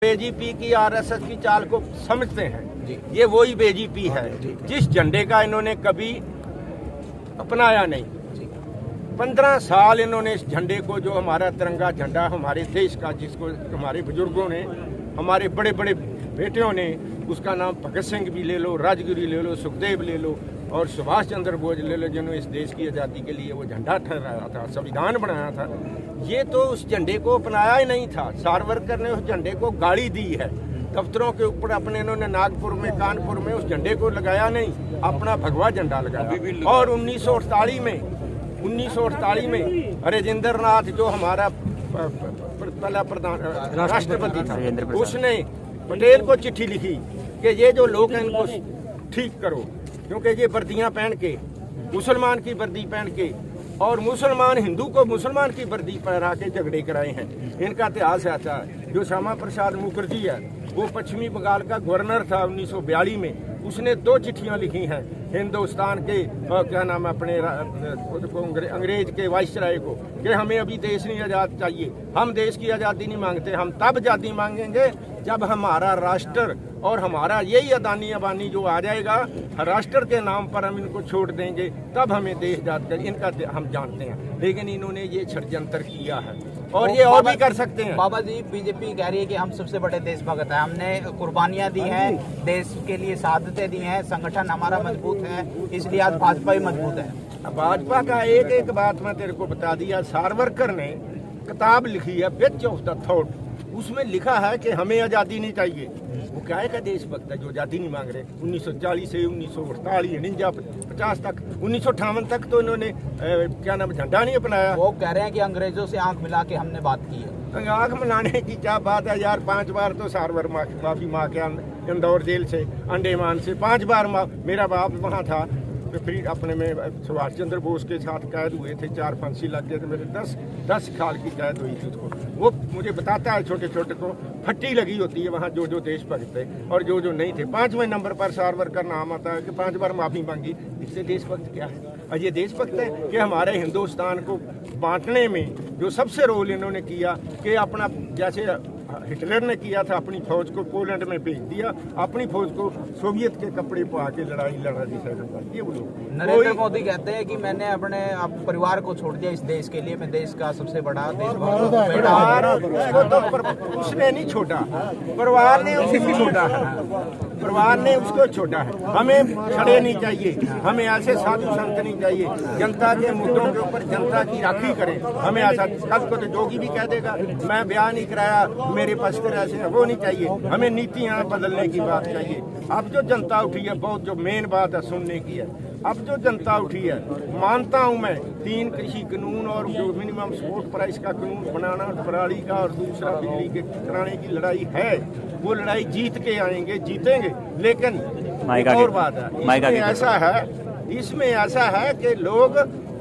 BJP की RSS की चाल को समझते हैं। ये वही बेजीपी है जिस झंडे का इन्होंने कभी अपनाया नहीं। 15 साल इन्होंने इस झंडे को, जो हमारा तिरंगा झंडा हमारे देश का, जिसको हमारे बुजुर्गों ने, हमारे बड़े बड़े बेटियों ने, उसका नाम भगत सिंह भी ले लो, राजगुरु ले लो, सुखदेव ले लो और सुभाष चंद्र बोस ले लो, जिन्होंने इस देश की आज़ादी के लिए वो झंडा ठहराया था, संविधान बनाया था। ये तो उस झंडे को अपनाया ही नहीं था। सावरकर ने उस झंडे को गाली दी है। दफ्तरों के ऊपर अपने इन्होंने नागपुर में, कानपुर में उस झंडे को लगाया नहीं, अपना भगवा झंडा लगाया। और 1948 में राजेंद्र नाथ, जो हमारा पहला प्रधान राष्ट्रपति था, उसने पटेल को चिट्ठी लिखी कि ये जो लोग हैं इनको ठीक करो, क्योंकि ये वर्दियां पहन के, मुसलमान की वर्दी पहन के और मुसलमान हिंदू को मुसलमान की वर्दी पहना के झगड़े कराए हैं। इनका इतिहास ऐसा है। जो श्यामा प्रसाद मुखर्जी है, वो पश्चिमी बंगाल का गवर्नर था 1942 में। उसने 2 चिट्ठियां लिखी हैं हिंदुस्तान के क्या नाम है अपने अंग्रेज के वाइसराय को कि हमें अभी देश नहीं आज़ाद चाहिए, हम देश की आज़ादी नहीं मांगते, हम तब आज़ादी मांगेंगे जब हमारा राष्ट्र और हमारा यही अदानी अबानी जो आ जाएगा, राष्ट्र के नाम पर हम इनको छोड़ देंगे, तब हमें देश आज़ाद कर। इनका हम जानते हैं, लेकिन इन्होंने ये षड्यंत्र किया है और ये और भी कर सकते हैं। बाबा जी, बीजेपी कह रही है कि हम सबसे बड़े देशभक्त हैं, हमने कुर्बानियां दी हैं, देश के लिए शहादतें दी हैं, संगठन हमारा मजबूत है, इसलिए आज भाजपा ही मजबूत है। भाजपा का एक बात मैं तेरे को बता दिया। सावरकर ने किताब लिखी है पिच ऑफ द थॉट, उसमें लिखा है कि हमें आज़ादी नहीं चाहिए। वो क्या है का देशभक्त है जो आज़ादी नहीं मांग रहे। 1940 से 1948, 1950 तक, 1958 तक तो इन्होंने क्या नाम झंडा नहीं अपनाया। वो कह रहे हैं कि अंग्रेजों से आंख मिला के हमने बात की है। आंख मिलाने की क्या बात है यार। 5 बार तो सारवर माफी मांग के इंदौर जेल से, अंडमान से 5 बार मेरा बाप वहाँ था, फिर अपने में सुभाष चंद्र बोस के साथ कैद हुए थे, 4 फांसी लग गए थे मेरे। 10 साल की कैद हुई थी उसको। वो मुझे बताता है, छोटे छोटे को फट्टी लगी होती है वहाँ जो देशभक्त थे और जो नहीं थे। 5वें नंबर पर सावरकर नाम आता है कि 5 बार माफी मांगी। इससे देशभक्त क्या है? और ये देशभक्त है कि हमारे हिंदुस्तान को बांटने में जो सबसे रोल इन्होंने किया कि अपना, जैसे हिटलर ने किया था, अपनी फौज को पोलैंड में भेज दिया, अपनी फौज को सोवियत के कपड़े पा के लड़ाई लड़ा दी। ये वो लोग। नरेंद्र मोदी कहते हैं कि मैंने अपने परिवार को छोड़ दिया इस देश के लिए, मैं देश का सबसे बड़ा देशभक्त। उसने नहीं छोड़ा, परिवार ने उसको छोड़ा है। परिवार ने उसको छोड़ा है। हमें खड़े नहीं चाहिए, हमें ऐसे साधु संत नहीं चाहिए। जनता के मुद्दों के ऊपर जनता की राखी करें। हमें ऐसा, कल को तो जोगी भी कह देगा मैं बयान नहीं कराया, मेरे पास ऐसे है, वो नहीं चाहिए। हमें नीतियाँ बदलने की बात चाहिए। अब जो जनता उठी है, बहुत जो मेन बात है सुनने की है, अब जो जनता उठी है, मानता हूं मैं 3 कृषि कानून और जो मिनिमम सपोर्ट प्राइस का कानून बनाना, पराली का और दूसरा बिजली के कराने की लड़ाई है, वो लड़ाई जीत के आएंगे, जीतेंगे। लेकिन और बात है, इसमें ऐसा है कि लोग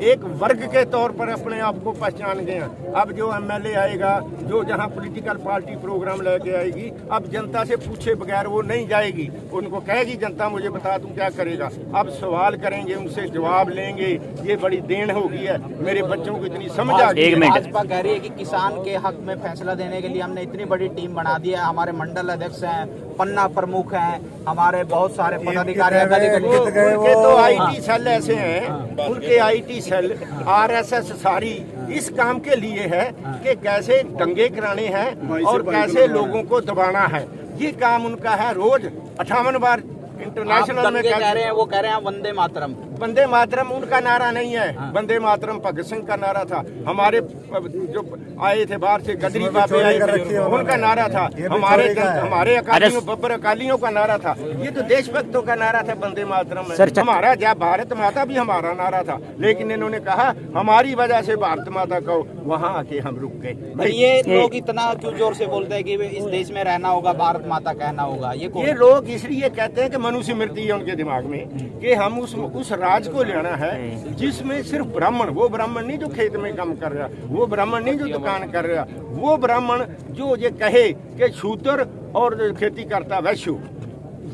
एक वर्ग के तौर पर अपने आप को पहचान गए हैं। अब जो एमएलए आएगा, जो जहां पॉलिटिकल पार्टी प्रोग्राम लेके आएगी, अब जनता से पूछे बगैर वो नहीं जाएगी। उनको कहेगी जनता मुझे बता दूं क्या करेगा। अब सवाल करेंगे, उनसे जवाब लेंगे। ये बड़ी देन हो गई है। मेरे बच्चों को इतनी समझ आ गई। भाजपा कह रही है कि किसान के हक में फैसला देने के लिए हमने इतनी बड़ी टीम बना दी है। हमारे मंडल अध्यक्ष हैं, पन्ना प्रमुख हैं, हमारे बहुत सारे पदाधिकारी उनके तो IT सेल ऐसे हैं, उनके IT सेल RSS सारी इस काम के लिए है कि कैसे दंगे कराने हैं और कैसे लोगों को दबाना है। ये काम उनका है। रोज 58 बार इंटरनेशनल में कह रहे हैं, वो कह रहे हैं वंदे मातरम। वंदे मातरम उनका नारा नहीं है। वंदे मातरम भगत सिंह का नारा था। हमारे जो आए थे बाहर से, गदरी बाबे आए थे, उनका नारा था। हमारे अकालियों, बब्बर अकालियों का नारा था। ये तो देशभक्तों का नारा था वंदे मातरम। हमारा जब भारत माता भी हमारा नारा था, लेकिन इन्होंने कहा हमारी वजह से भारत माता को, वहाँ आके हम रुक गए। ये लोग इतना क्यों जोर से बोलते हैं कि इस देश में रहना होगा, भारत माता कहना होगा? ये लोग इसलिए कहते हैं कि मनुष्य मृत्यु है उनके दिमाग में, कि हम उस राज को लेना है जिसमें सिर्फ ब्राह्मण, वो ब्राह्मण नहीं जो खेत में काम कर रहा, वो ब्राह्मण नहीं जो दुकान कर रहा, वो ब्राह्मण जो ये कहे कि शूद्र और खेती करता वैश्य,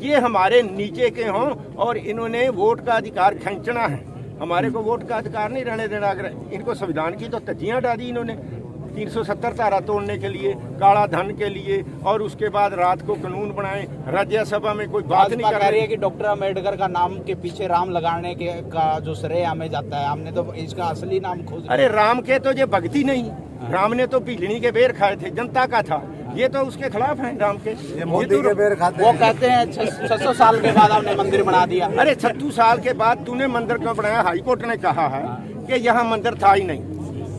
ये हमारे नीचे के हों और इन्होंने वोट का अधिकार खींचना है। हमारे को वोट का अधिकार नहीं रहने देना। अगर इनको संविधान की तो तज्जियां डाली इन्होंने 370 धारा तोड़ने के लिए, काला धन के लिए, और उसके बाद रात को कानून बनाए। राज्यसभा में कोई बात नहीं कर रही है कि डॉक्टर अम्बेडकर का नाम के पीछे राम लगाने के का जो श्रेय हमें जाता है, हमने तो इसका असली नाम खोज। अरे राम के तो ये भक्ति नहीं, राम ने तो पीलनी के बेर खाए थे, जनता का था, ये तो उसके खिलाफ है राम के। ये मोदी के बेर खाते वो कहते हैं 600 साल के बाद हमने मंदिर बना दिया। अरे 36 साल के बाद तूने मंदिर क्यों बनाया? हाई कोर्ट ने कहा है कि यहाँ मंदिर था ही नहीं,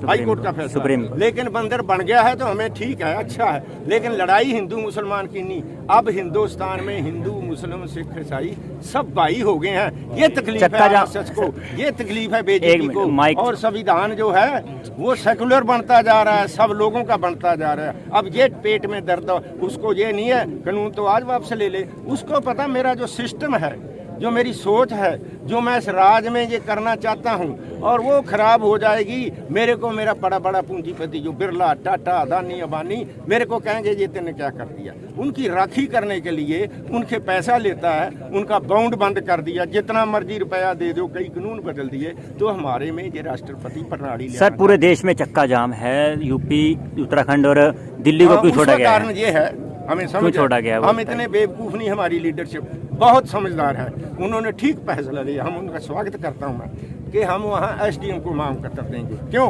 हाई कोर्ट का फैसला। लेकिन मंदिर बन गया है तो हमें ठीक है, अच्छा है, लेकिन लड़ाई हिंदू मुसलमान की नहीं। अब हिंदुस्तान में हिंदू मुस्लिम सिख ईसाई सब भाई हो गए हैं। ये तकलीफ है आरएसएस को, ये तकलीफ है बीजेपी को। और संविधान जो है वो सेकुलर बनता जा रहा है, सब लोगों का बनता जा रहा है। अब ये पेट में दर्द, उसको ये नहीं है कानून तो आज वापस ले ले। उसको पता मेरा जो सिस्टम है, जो मेरी सोच है, जो मैं इस राज में ये करना चाहता हूँ, और वो खराब हो जाएगी। मेरे को मेरा बड़ा बड़ा पूंजीपति जो बिरला, टाटा, अदानी, अंबानी मेरे को कहेंगे ये तेने क्या कर दिया। उनकी राखी करने के लिए उनके पैसा लेता है, उनका बाउंड बंद कर दिया, जितना मर्जी रुपया दे दो, कई कानून बदल दिए। तो हमारे में ये राष्ट्रपति प्रणाली सर पूरे देश में चक्का जाम है, यूपी, उत्तराखंड और दिल्ली को क्यों छोड़ा गया? कारण ये है, हमें समझ छोड़ा गया, हम इतने बेवकूफ नहीं, हमारी लीडरशिप बहुत समझदार है। उन्होंने ठीक फैसला लिया, हम उनका स्वागत करता हूँ मैं, कि हम वहाँ एसडीएम को मांग कर देंगे। क्यों?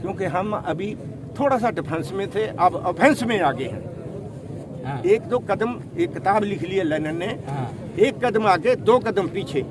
क्योंकि हम अभी थोड़ा सा डिफेंस में थे, अब ऑफेंस में आगे हैं। एक दो कदम, एक किताब लिख ली है लेनिन ने, एक कदम आगे 2 कदम पीछे।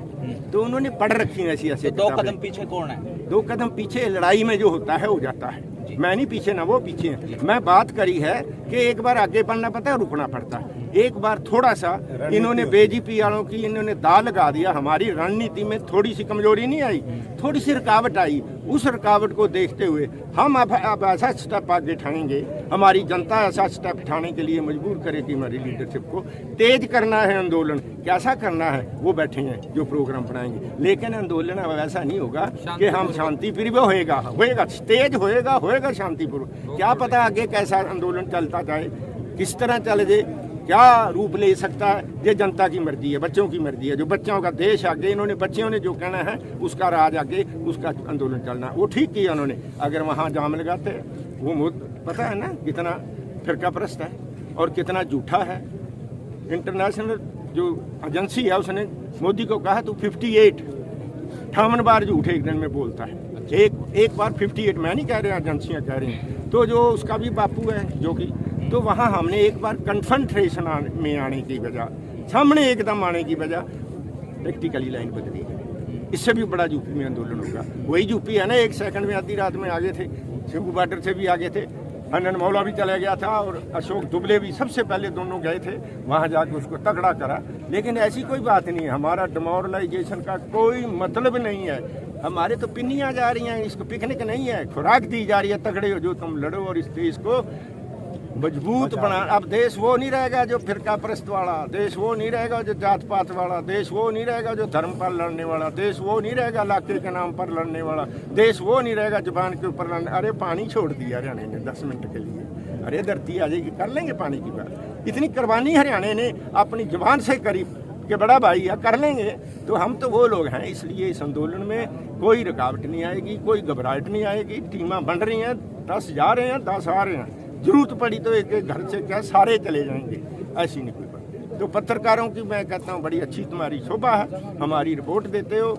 तो उन्होंने पढ़ रखी है ऐसी ऐसी। 2 कदम पीछे कौन है? 2 कदम पीछे लड़ाई में जो होता है हो जाता है। मैं नहीं पीछे ना वो पीछे है। मैं बात करी है कि एक बार आगे बढ़ना पड़ता है, रुकना पड़ता है। एक बार थोड़ा सा इन्होंने बीजेपी वालों की इन्होंने दाल लगा दिया। हमारी रणनीति में थोड़ी सी कमजोरी नहीं आई, थोड़ी सी रुकावट आई। उस रुकावट को देखते हुए हम अब ऐसा स्टेप आगे उठाएंगे, हमारी जनता ऐसा स्टेप उठाने के लिए मजबूर करेगी हमारी लीडरशिप को। तेज करना है आंदोलन, कैसा करना है वो बैठे हैं जो प्रोग्राम बनाएंगे। लेकिन आंदोलन अब ऐसा नहीं होगा कि हम शांतिपूर्वक होएगा, तेज होएगा शांतिपूर्वक। क्या पता आगे कैसा आंदोलन चलता जाए, किस तरह चल जाए, क्या रूप ले सकता है, ये जनता की मर्जी है, बच्चों की मर्जी है। जो बच्चों का देश आगे, इन्होंने बच्चों ने जो कहना है उसका राज आगे, उसका आंदोलन चलना, वो ठीक किया उन्होंने। अगर वहाँ जाम लगाते, वो पता है ना कितना फिरका परस्त है और कितना झूठा है। इंटरनेशनल जो एजेंसी है उसने मोदी को कहा तू 58 बार झूठ एक दिन में बोलता है। एक बार 58, मैं नहीं कह रहा, एजेंसियाँ कह रही हैं। तो जो उसका भी बापू है जो कि, तो वहाँ हमने एक बार कन्फ्रंटेशन में आने की वजह, सामने एकदम आने की वजह प्रैक्टिकली लाइन बदली है। इससे भी बड़ा यूपी में आंदोलन होगा। वही यूपी है ना, 1 सेकंड में आधी रात में आगे थे, शिबू बॉर्डर से भी आगे थे, अनन मौला भी चला गया था और अशोक दुबले भी सबसे पहले दोनों गए थे वहाँ जाके उसको तगड़ा करा। लेकिन ऐसी कोई बात नहीं है, हमारा डिमोरलाइजेशन का कोई मतलब नहीं है। हमारे तो पिन्नियाँ जा रही हैं, इसको पिकनिक नहीं है, खुराक दी जा रही है। तगड़े हो जो तुम लड़ो और इस देश को मजबूत बना। अब देश वो नहीं रहेगा जो फिरका परस्त वाला, देश वो नहीं रहेगा जो जात पात वाला, देश वो नहीं रहेगा जो धर्म पर लड़ने वाला, देश वो नहीं रहेगा इलाके के नाम पर लड़ने वाला, देश वो नहीं रहेगा जुबान के ऊपर लड़ने। अरे पानी छोड़ दिया हरियाणा ने 10 मिनट के लिए, अरे धरती आ जाएगी, कर लेंगे पानी की बात। इतनी कुर्बानी हरियाणा ने अपनी जुबान से करी कि बड़ा भाई है, कर लेंगे। तो हम तो वो लोग हैं, इसलिए इस आंदोलन में कोई रुकावट नहीं आएगी, कोई घबराहट नहीं आएगी। टीमां बन रही हैं, 10 जा रहे हैं, 10 आ रहे हैं। जरूरत पड़ी तो एक एक घर से क्या सारे चले जाएंगे, ऐसी नहीं कोई बात। तो पत्रकारों की मैं कहता हूँ बड़ी अच्छी तुम्हारी शोभा है, हमारी रिपोर्ट देते हो।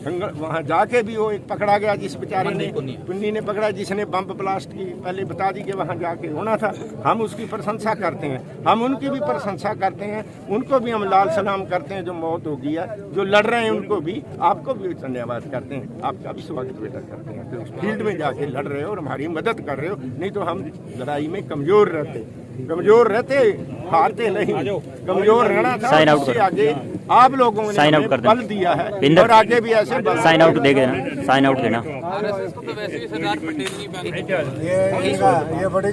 वहाँ जाके भी वो एक पकड़ा गया जिस बेचारे ने, पुन्नी ने पकड़ा, जिसने बम ब्लास्ट की पहले बता दी कि वहाँ जाके होना था। हम उसकी प्रशंसा करते हैं, हम उनकी भी प्रशंसा करते हैं, उनको भी हम लाल सलाम करते हैं जो मौत हो गई है। जो लड़ रहे हैं उनको भी, आपको भी धन्यवाद करते हैं, आपका भी स्वागत बेटा करते हैं। तो फील्ड में जाके लड़ रहे हो और हमारी मदद कर रहे हो, नहीं तो हम लड़ाई में कमजोर रहते हारते नहीं। कमजोर रहना था, उससे आगे आप लोगों ने बल दिया है और आगे भी ऐसे साइन आउट देना, साइन आउट देना। ये बड़ी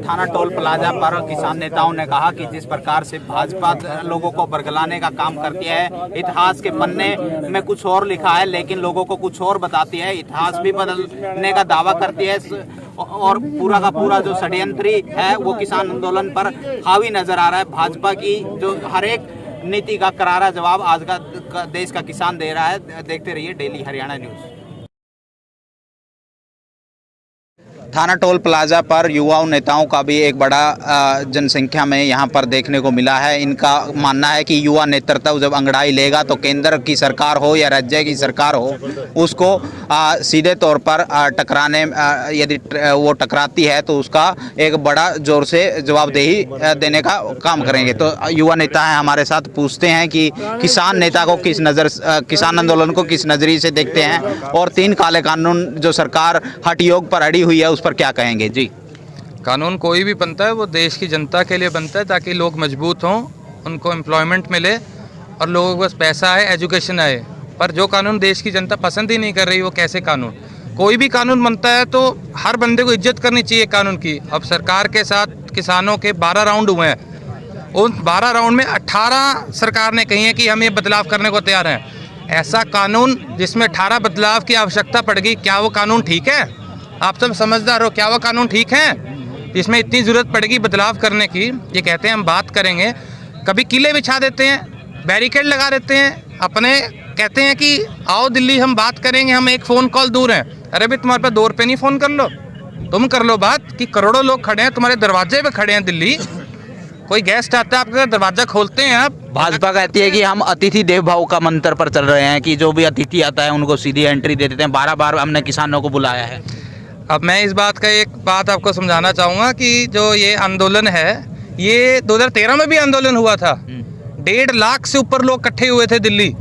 थाना टोल प्लाजा पर किसान नेताओं ने कहा कि जिस प्रकार से भाजपा लोगों को बरगलाने का काम करती है, इतिहास के पन्ने में कुछ और लिखा है लेकिन लोगों को कुछ और बताती है, इतिहास भी बदलने का दावा करती है और पूरा का पूरा जो षड्यंत्री है वो किसान आंदोलन पर हावी नजर आ रहा है। भाजपा की जो हर एक नीति का करारा जवाब आज का देश का किसान दे रहा है। देखते रहिए डेली हरियाणा न्यूज। थाना टोल प्लाजा पर युवा नेताओं का भी एक बड़ा जनसंख्या में यहाँ पर देखने को मिला है। इनका मानना है कि युवा नेतृत्व जब अंगड़ाई लेगा तो केंद्र की सरकार हो या राज्य की सरकार हो, उसको सीधे तौर पर टकराने, यदि वो टकराती है तो उसका एक बड़ा जोर से जवाबदेही देने का काम करेंगे। तो युवा नेता हैं हमारे साथ, पूछते हैं कि किसान नेता को किस नज़र, किसान आंदोलन को किस नज़रिए से देखते हैं और 3 काले कानून जो सरकार हठ योग पर अड़ी हुई है उस पर क्या कहेंगे। जी, कानून कोई भी बनता है वो देश की जनता के लिए बनता है ताकि लोग मजबूत हों, उनको एम्प्लॉयमेंट मिले और लोगों के पास पैसा आए, एजुकेशन आए। पर जो कानून देश की जनता पसंद ही नहीं कर रही वो कैसे कानून, कोई भी कानून बनता है तो हर बंदे को इज्जत करनी चाहिए कानून की। अब सरकार के साथ किसानों के 12 राउंड हुए हैं, उन 12 राउंड में 18 सरकार ने कही है कि हम ये बदलाव करने को तैयार हैं। ऐसा कानून जिसमें 18 बदलाव की आवश्यकता पड़ेगी, क्या वो कानून ठीक है? आप सब समझदार हो, क्या वो कानून ठीक है जिसमें इतनी ज़रूरत पड़ेगी बदलाव करने की? ये कहते हैं हम बात करेंगे, कभी किले बिछा देते हैं, बैरिकेड लगा देते हैं, अपने कहते हैं कि आओ दिल्ली हम बात करेंगे, हम एक फ़ोन कॉल दूर हैं। अरे भाई तुम्हारे पास 2 रुपये नहीं, फ़ोन कर लो, तुम कर लो बात कि करोड़ों लोग खड़े हैं तुम्हारे दरवाजे पे खड़े हैं दिल्ली, कोई गेस्ट आता है आपका दरवाज़ा खोलते हैं आप। भाजपा कहती है कि हम अतिथि देव भाव का मंत्र पर चल रहे हैं कि जो भी अतिथि आता है उनको सीधी एंट्री दे देते हैं। 12 बार हमने किसानों को बुलाया है। अब मैं इस बात का एक बात आपको समझाना चाहूँगा कि जो ये आंदोलन है ये 2013 में भी आंदोलन हुआ था। 1.5 लाख से ऊपर लोग इकट्ठे हुए थे दिल्ली।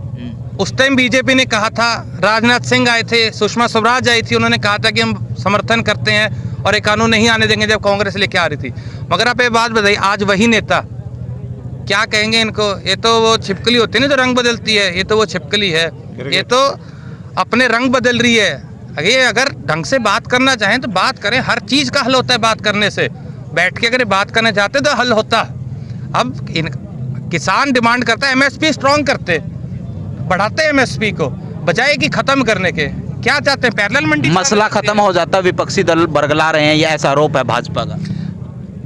उस टाइम बीजेपी ने कहा था, राजनाथ सिंह आए थे, सुषमा स्वराज आई थी, उन्होंने कहा था कि हम समर्थन करते हैं और ये कानून नहीं आने देंगे जब कांग्रेस लेके आ रही थी। मगर आप ये बात बताइए, आज वही नेता क्या कहेंगे इनको? ये तो वो छिपकली होती है ना जो रंग बदलती है, ये तो वो छिपकली है, ये तो अपने रंग बदल रही है। ये अगर ढंग से बात करना चाहें तो बात करें, हर चीज़ का हल होता है बात करने से। बैठ के अगर बात करना चाहते तो हल होता। अब किसान डिमांड करता है एमएसपी स्ट्रॉन्ग करते, बढ़ाते हैं एमएसपी को बजाय कि खत्म करने के। क्या चाहते हैं? पैरेलल मंडी मसला खत्म हो जाता, विपक्षी दल बरगला रहे हैं, यह ऐसा आरोप है भाजपा का।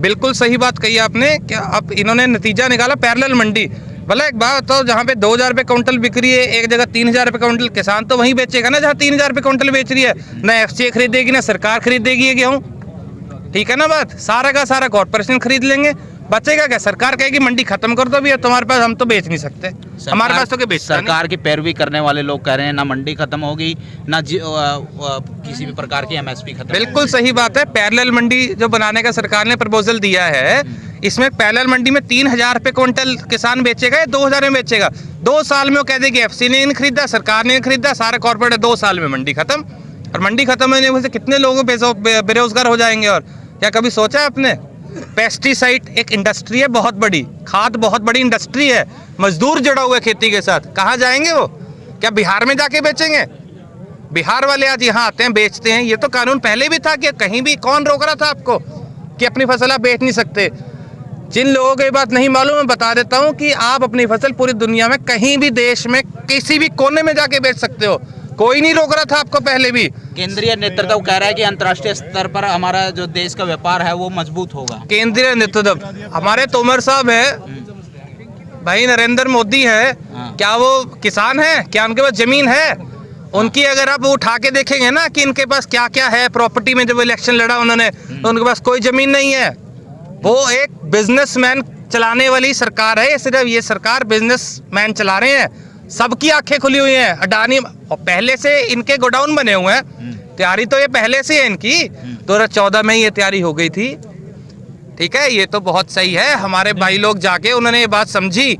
बिल्कुल सही बात कही आपने। क्या अब इन्होंने नतीजा निकाला पैरेलल मंडी। भला एक बात बताओ, जहाँ पे 2000 रुपये क्विंटल बिक रही है, एक जगह 3000 रुपये क्विंटल, किसान तो वहीं बेचेगा ना जहाँ 3000 रुपये क्विंटल बेच रही है। ना एफसीए खरीदेगी ना सरकार खरीदेगी ये गेहूँ, ठीक है ना बात? सारा का सारा कॉर्पोरेशन खरीद लेंगे, बचेगा क्या? सरकार कहेगी मंडी खत्म कर दो भी, तुम्हारे पास हम तो बेच नहीं सकते, हमारे पास तो क्या बेचता नहीं। सरकार की पैरवी करने वाले लोग कह रहे हैं ना मंडी खत्म होगी ना किसी भी प्रकार की एमएसपी खत्म। बिल्कुल सही बात है। पैरेलल मंडी जो बनाने का सरकार ने प्रपोजल दिया है, इसमें पैरेलल मंडी में 3000 रुपये क्विंटल किसान बेचेगा या 2000 में बेचेगा। 2 साल में वो कह देगी एफसी ने नहीं खरीदा, सरकार ने नहीं खरीदा, सारे कॉर्पोरेट 2 साल में मंडी खत्म। और मंडी खत्म होने से कितने लोगों बेरोजगार हो जाएंगे। और क्या कभी सोचा आपने? पेस्टिसाइड एक इंडस्ट्री है बहुत बड़ी, खाद बहुत बड़ी इंडस्ट्री है, मजदूर जुड़ा हुआ है खेती के साथ, कहाँ जाएंगे वो? क्या बिहार में जाके बेचेंगे? बिहार वाले आज यहाँ आते हैं बेचते हैं। ये तो कानून पहले भी था कि कहीं भी, कौन रोक रहा था आपको कि अपनी फसल आप बेच नहीं सकते? जिन लोगों को ये बात नहीं मालूम, मैं बता देता हूँ कि आप अपनी फसल पूरी दुनिया में कहीं भी देश में किसी भी कोने में जाके बेच सकते हो, कोई नहीं रोक रहा था आपको पहले भी। केंद्रीय नेतृत्व कह रहा है कि अंतर्राष्ट्रीय स्तर पर हमारा जो देश का व्यापार है वो मजबूत होगा। केंद्रीय नेतृत्व हमारे तोमर साहब है, भाई नरेंद्र मोदी है, क्या वो किसान है? क्या उनके पास जमीन है? उनकी अगर आप उठा के देखेंगे ना कि इनके पास क्या क्या है प्रॉपर्टी में, जब इलेक्शन लड़ा उन्होंने तो उनके पास कोई जमीन नहीं है। वो एक बिजनेसमैन चलाने वाली सरकार है, सिर्फ ये सरकार बिजनेसमैन चला रहे हैं, सबकी आंखें खुली हुई हैं। अडानी, और पहले से इनके गोडाउन बने हुए हैं, तैयारी तो ये पहले से है इनकी, 2014 में ये तैयारी हो गई थी, ठीक है। ये तो बहुत सही है, हमारे भाई लोग जाके उन्होंने ये बात समझी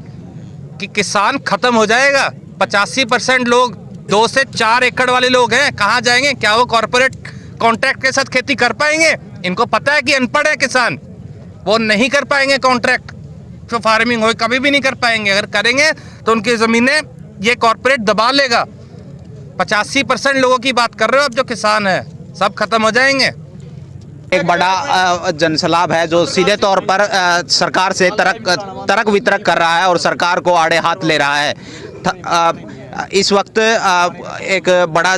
कि किसान खत्म हो जाएगा। 85% लोग 2 से 4 एकड़ वाले लोग हैं, कहाँ जाएंगे? क्या वो कॉर्पोरेट कॉन्ट्रैक्ट के साथ खेती कर पाएंगे? इनको पता है कि अनपढ़ है किसान, वो नहीं कर पाएंगे कॉन्ट्रैक्ट जो फार्मिंग हो, कभी भी नहीं कर पाएंगे। अगर करेंगे तो उनकी ज़मीनें ये कॉर्पोरेट दबा लेगा। 85% लोगों की बात कर रहे हो आप जो किसान है, सब खत्म हो जाएंगे। एक बड़ा जनसलाब है जो सीधे तौर पर सरकार से तर्क वितर्क कर रहा है और सरकार को आड़े हाथ ले रहा है। इस वक्त एक बड़ा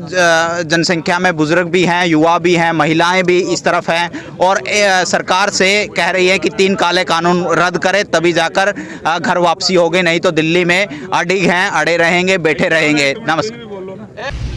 जनसंख्या में बुजुर्ग भी हैं, युवा भी हैं, महिलाएं भी इस तरफ हैं और सरकार से कह रही है कि 3 काले कानून रद्द करे तभी जाकर घर वापसी होगी, नहीं तो दिल्ली में अड़िग हैं, अड़े रहेंगे, बैठे रहेंगे। नमस्कार।